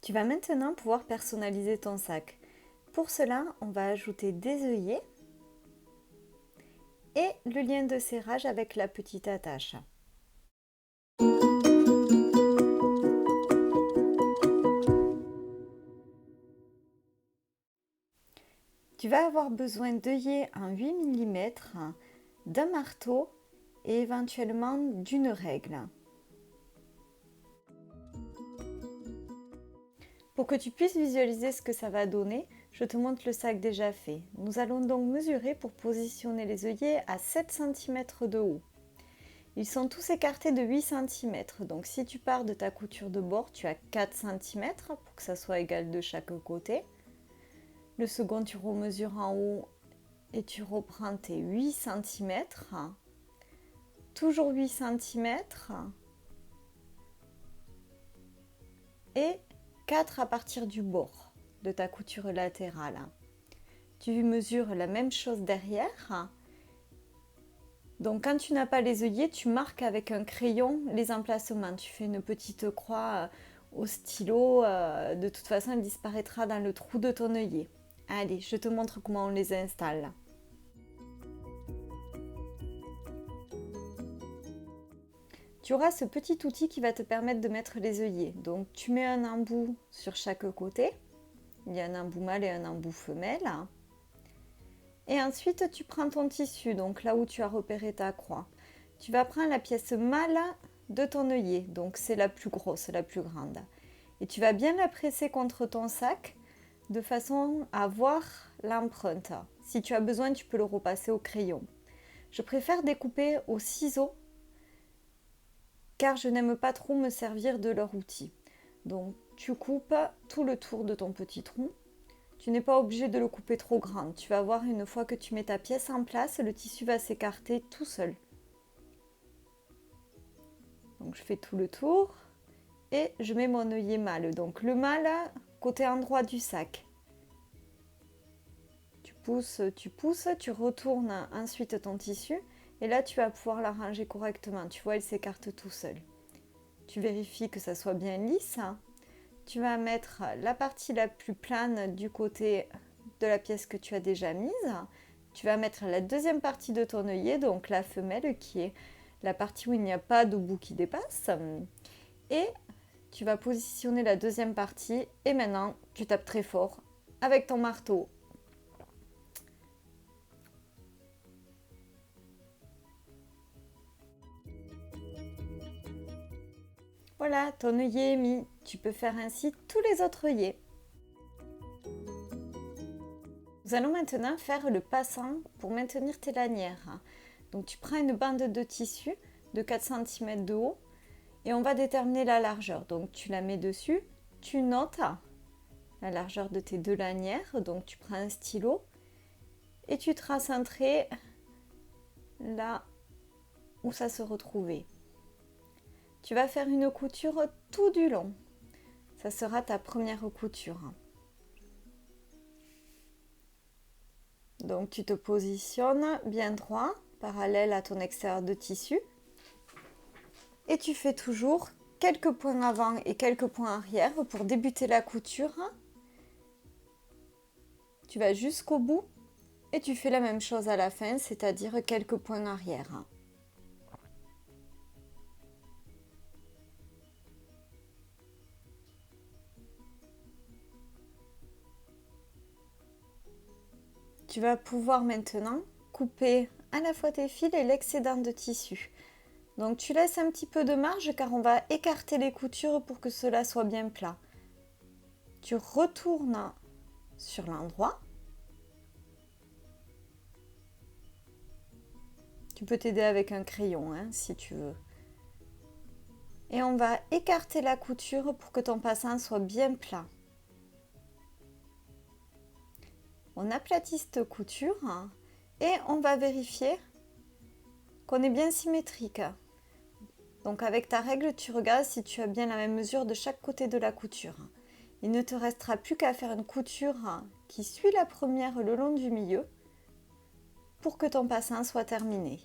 Tu vas maintenant pouvoir personnaliser ton sac. Pour cela, on va ajouter des œillets et le lien de serrage avec la petite attache. Tu vas avoir besoin d'œillets en 8 mm, d'un marteau et éventuellement d'une règle. Pour que tu puisses visualiser ce que ça va donner, je te montre le sac déjà fait. Nous allons donc mesurer pour positionner les œillets à 7 cm de haut. Ils sont tous écartés de 8 cm, donc si tu pars de ta couture de bord, tu as 4 cm pour que ça soit égal de chaque côté. Le second, tu remesures en haut et tu reprends tes 8 cm. Toujours 8 cm. Et 4 à partir du bord de ta couture latérale. Tu mesures la même chose derrière. Donc quand tu n'as pas les œillets, tu marques avec un crayon les emplacements. Tu fais une petite croix au stylo. De toute façon, elle disparaîtra dans le trou de ton œillet. Allez, je te montre comment on les installe. Tu auras ce petit outil qui va te permettre de mettre les œillets. Donc tu mets un embout sur chaque côté. Il y a un embout mâle et un embout femelle. Et ensuite tu prends ton tissu, donc là où tu as repéré ta croix. Tu vas prendre la pièce mâle de ton œillet, donc c'est la plus grosse, la plus grande. Et tu vas bien la presser contre ton sac de façon à voir l'empreinte. Si tu as besoin, tu peux le repasser au crayon. Je préfère découper au ciseau car je n'aime pas trop me servir de leur outil. Donc tu coupes tout le tour de ton petit trou. Tu n'es pas obligé de le couper trop grand. Tu vas voir, une fois que tu mets ta pièce en place, le tissu va s'écarter tout seul. Donc je fais tout le tour et je mets mon œillet mâle. Donc le mâle côté endroit du sac. Tu pousses, tu retournes ensuite ton tissu et là tu vas pouvoir l'arranger correctement. Tu vois, il s'écarte tout seul. Tu vérifies que ça soit bien lisse. Tu vas mettre la partie la plus plane du côté de la pièce que tu as déjà mise. Tu vas mettre la deuxième partie de ton œillet, donc la femelle, qui est la partie où il n'y a pas de bout qui dépasse. Et tu vas positionner la deuxième partie et maintenant tu tapes très fort avec ton marteau. Voilà, ton œillet est mis. Tu peux faire ainsi tous les autres œillets. Nous allons maintenant faire le passant pour maintenir tes lanières. Donc tu prends une bande de tissu de 4 cm de haut et on va déterminer la largeur. Donc tu la mets dessus, tu notes la largeur de tes deux lanières. Donc tu prends un stylo et tu traces un trait là où ça se retrouvait. Tu vas faire une couture tout du long. Ça sera ta première couture. Donc tu te positionnes bien droit, parallèle à ton extérieur de tissu. Et tu fais toujours quelques points avant et quelques points arrière pour débuter la couture. Tu vas jusqu'au bout et tu fais la même chose à la fin, c'est-à-dire quelques points arrière. Tu vas pouvoir maintenant couper à la fois tes fils et l'excédent de tissu. Donc tu laisses un petit peu de marge car on va écarter les coutures pour que cela soit bien plat. Tu retournes sur l'endroit. Tu peux t'aider avec un crayon si tu veux. Et on va écarter la couture pour que ton passant soit bien plat. On aplatit cette couture et on va vérifier qu'on est bien symétrique. Donc avec ta règle, tu regardes si tu as bien la même mesure de chaque côté de la couture. Il ne te restera plus qu'à faire une couture qui suit la première le long du milieu pour que ton passant soit terminé.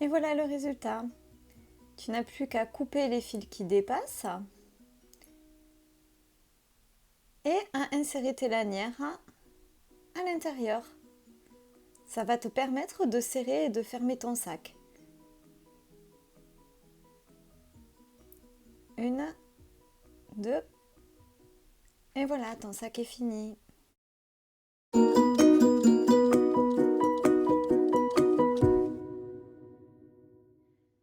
Et voilà le résultat. Tu n'as plus qu'à couper les fils qui dépassent et à insérer tes lanières à l'intérieur. Ça va te permettre de serrer et de fermer ton sac. Une, deux, et voilà, ton sac est fini.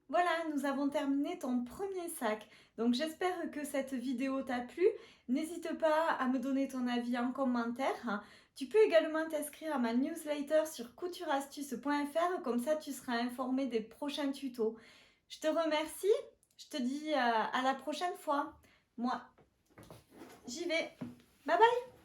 Voilà, nous avons terminé ton premier sac. Donc j'espère que cette vidéo t'a plu. N'hésite pas à me donner ton avis en commentaire. Tu peux également t'inscrire à ma newsletter sur coutureastuce.fr, comme ça tu seras informé des prochains tutos. Je te remercie, je te dis à la prochaine fois. Moi, j'y vais. Bye bye!